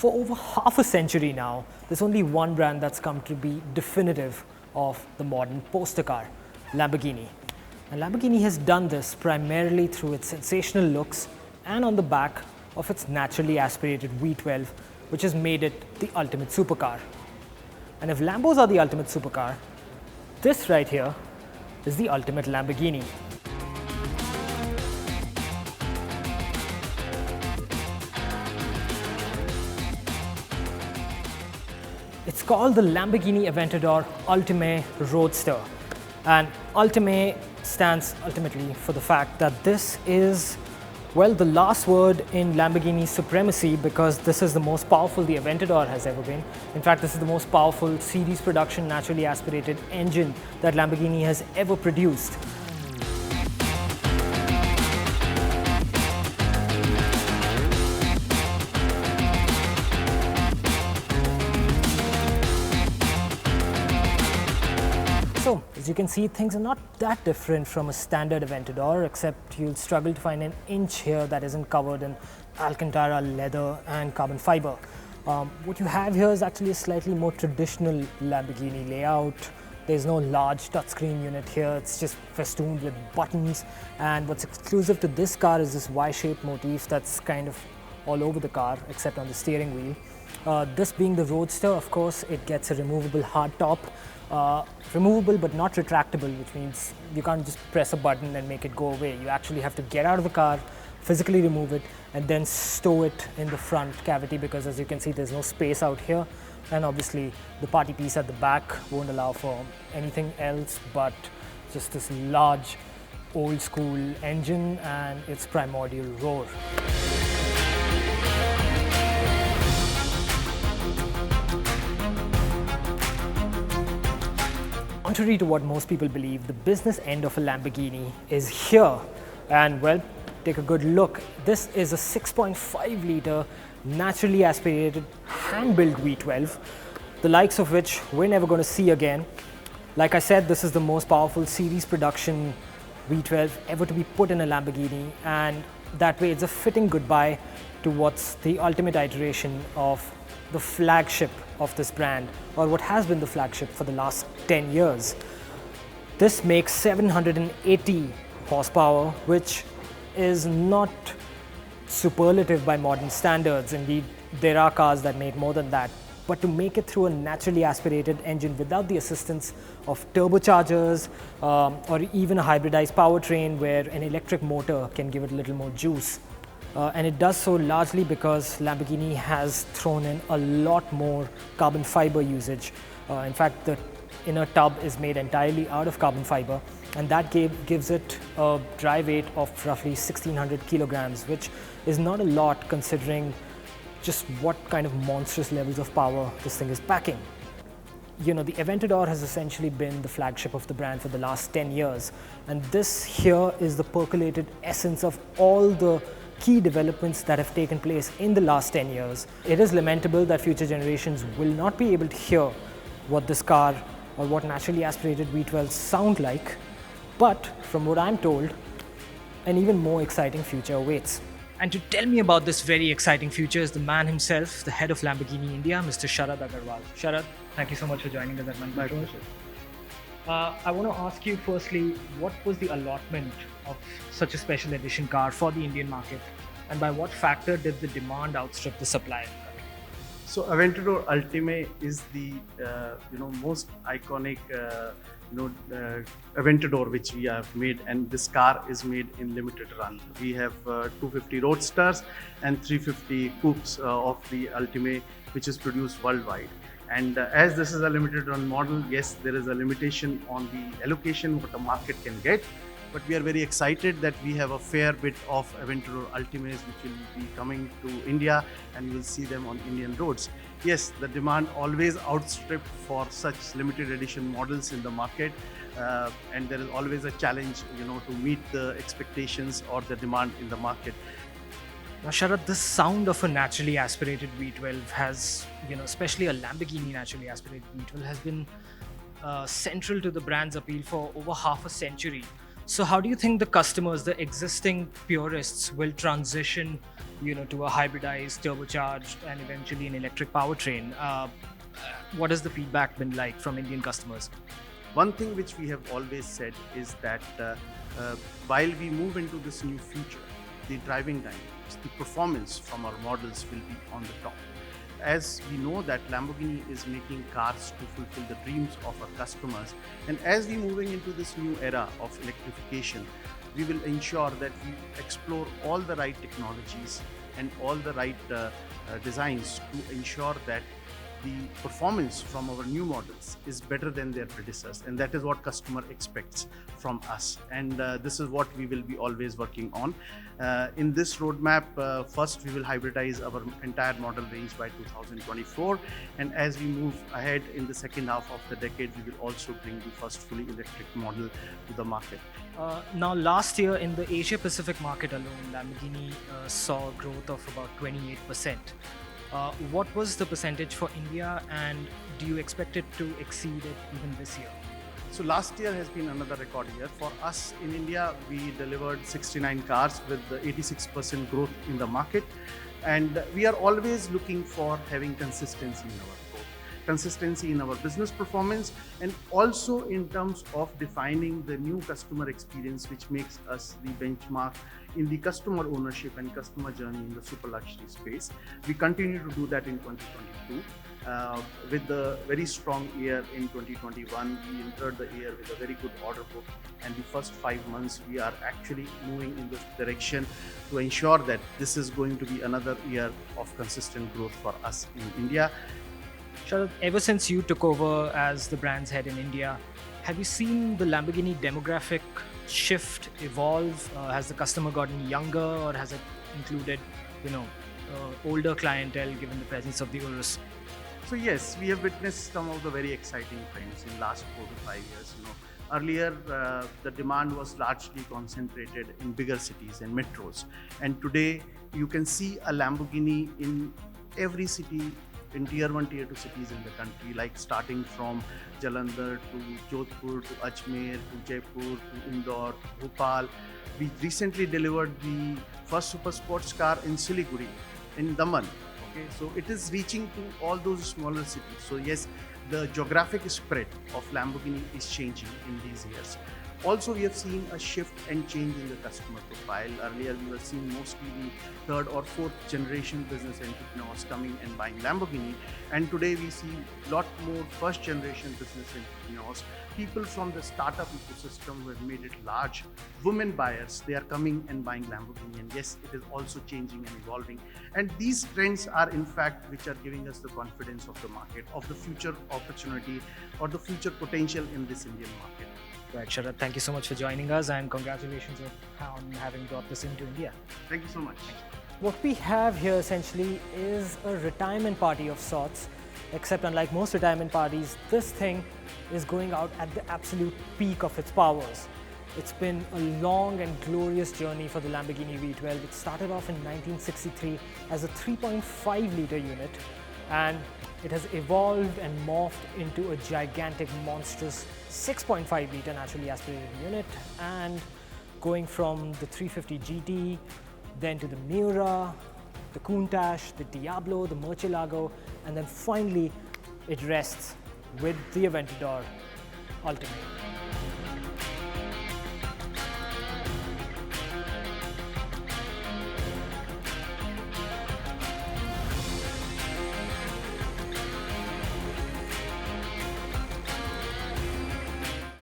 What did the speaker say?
For over half a century now, there's only one brand that's come to be definitive of the modern poster car, Lamborghini. And Lamborghini has done this primarily through its sensational looks and on the back of its naturally aspirated V12, which has made it the ultimate supercar. And if Lambos are the ultimate supercar, this right here is the ultimate Lamborghini. It's called the Lamborghini Aventador ULTIMAE Roadster. And ULTIMAE stands ultimately for the fact that this is, well, the last word in Lamborghini's supremacy, because this is the most powerful the Aventador has ever been. In fact, this is the most powerful series production naturally aspirated engine that Lamborghini has ever produced. So, as you can see, things are not that different from a standard Aventador, except you'll struggle to find an inch here that isn't covered in Alcantara leather and carbon fiber. What you have here is actually a slightly more traditional Lamborghini layout. There's no large touchscreen unit here, it's just festooned with buttons. And what's exclusive to this car is this Y-shaped motif that's kind of all over the car, except on the steering wheel. This being the Roadster, of course, it gets a removable hardtop. Removable but not retractable, which means you can't just press a button and make it go away. You actually have to get out of the car, physically remove it, and then stow it in the front cavity, because as you can see, there's no space out here. And obviously the party piece at the back won't allow for anything else but just this large old school engine and its primordial roar. Contrary to what most people believe, the business end of a Lamborghini is here. And well, take a good look. This is a 6.5 litre naturally aspirated hand-built V12, the likes of which we're never going to see again. Like I said, this is the most powerful series production V12 ever to be put in a Lamborghini, and that way it's a fitting goodbye to what's the ultimate iteration of the flagship of this brand, or what has been the flagship for the last 10 years. This makes 780 horsepower, which is not superlative by modern standards. Indeed, there are cars that make more than that. But to make it through a naturally aspirated engine without the assistance of turbochargers or even a hybridized powertrain where an electric motor can give it a little more juice. And it does so largely because Lamborghini has thrown in a lot more carbon fiber usage. In fact, the inner tub is made entirely out of carbon fiber, and that gives it a dry weight of roughly 1600 kilograms, which is not a lot considering just what kind of monstrous levels of power this thing is packing. You know, the Aventador has essentially been the flagship of the brand for the last 10 years, and this here is the percolated essence of all the key developments that have taken place in the last 10 years. It is lamentable that future generations will not be able to hear what this car or what naturally aspirated V12s sound like, but from what I'm told, an even more exciting future awaits. And to tell me about this very exciting future is the man himself, the head of Lamborghini India, Mr. Sharad Agarwal. Sharad, thank you so much for joining us at Money Control. I want to ask you firstly, what was the allotment of such a special edition car for the Indian market, and by what factor did the demand outstrip the supply? So Aventador ULTIMAE is the most iconic Aventador which we have made, and this car is made in limited run. We have 250 Roadsters and 350 coupes of the ULTIMAE, which is produced worldwide. And as this is a limited run model, yes, there is a limitation on the allocation what the market can get. But we are very excited that we have a fair bit of Aventador ULTIMAEs which will be coming to India, and you will see them on Indian roads. Yes, the demand always outstripped for such limited edition models in the market, and there is always a challenge, to meet the expectations or the demand in the market. Now, Sharad, the sound of a naturally aspirated V12 has, especially a Lamborghini naturally aspirated V12 has been central to the brand's appeal for over half a century. So how do you think the customers, the existing purists, will transition, to a hybridized, turbocharged, and eventually an electric powertrain? What has the feedback been like from Indian customers? One thing which we have always said is that while we move into this new future, the driving dynamics, the performance from our models will be on the top. As we know that Lamborghini is making cars to fulfill the dreams of our customers, and as we moving into this new era of electrification, we will ensure that we explore all the right technologies and all the right designs to ensure that the performance from our new models is better than their predecessors, and that is what customer expects from us, and this is what we will be always working on. In this roadmap, first we will hybridize our entire model range by 2024, and as we move ahead in the second half of the decade, we will also bring the first fully electric model to the market. Now, last year in the Asia Pacific market alone, Lamborghini saw a growth of about 28%. What was the percentage for India, and do you expect it to exceed it even this year? So last year has been another record year. For us in India, we delivered 69 cars with the 86% growth in the market. And we are always looking for having consistency in our growth, consistency in our business performance, and also in terms of defining the new customer experience, which makes us the benchmark in the customer ownership and customer journey in the super luxury space. We continue to do that in 2022. With the very strong year in 2021, we entered the year with a very good order book, and the first 5 months we are actually moving in this direction to ensure that this is going to be another year of consistent growth for us in India. Sharad, ever since you took over as the brand's head in India, have you seen the Lamborghini demographic shift, evolve? Has the customer gotten younger, or has it included, older clientele given the presence of the Urus? So yes, we have witnessed some of the very exciting trends in last 4 to 5 years. Earlier the demand was largely concentrated in bigger cities and metros, and today you can see a Lamborghini in every city, in tier 1, tier 2 cities in the country, like starting from Jalandhar to Jodhpur to Ajmer to Jaipur to Indore to Bhopal. We recently delivered the first super sports car in Siliguri, in Daman. Okay, so it is reaching to all those smaller cities. So yes, the geographic spread of Lamborghini is changing in these years. Also, we have seen a shift and change in the customer profile. Earlier, we were seeing mostly the third or fourth generation business entrepreneurs coming and buying Lamborghini. And today, we see a lot more first generation business entrepreneurs, people from the startup ecosystem who have made it large, women buyers, they are coming and buying Lamborghini. And yes, it is also changing and evolving. And these trends are, in fact, which are giving us the confidence of the market, of the future opportunity or the future potential in this Indian market. Right, Sharad, thank you so much for joining us, and congratulations on having brought this into India. Thank you so much. What we have here essentially is a retirement party of sorts, except unlike most retirement parties, this thing is going out at the absolute peak of its powers. It's been a long and glorious journey for the Lamborghini V12. It started off in 1963 as a 3.5 litre unit, and it has evolved and morphed into a gigantic, monstrous 6.5 litre naturally aspirated unit, and going from the 350 GT, then to the Miura, the Countach, the Diablo, the Murcielago, and then finally it rests with the Aventador ULTIMAE.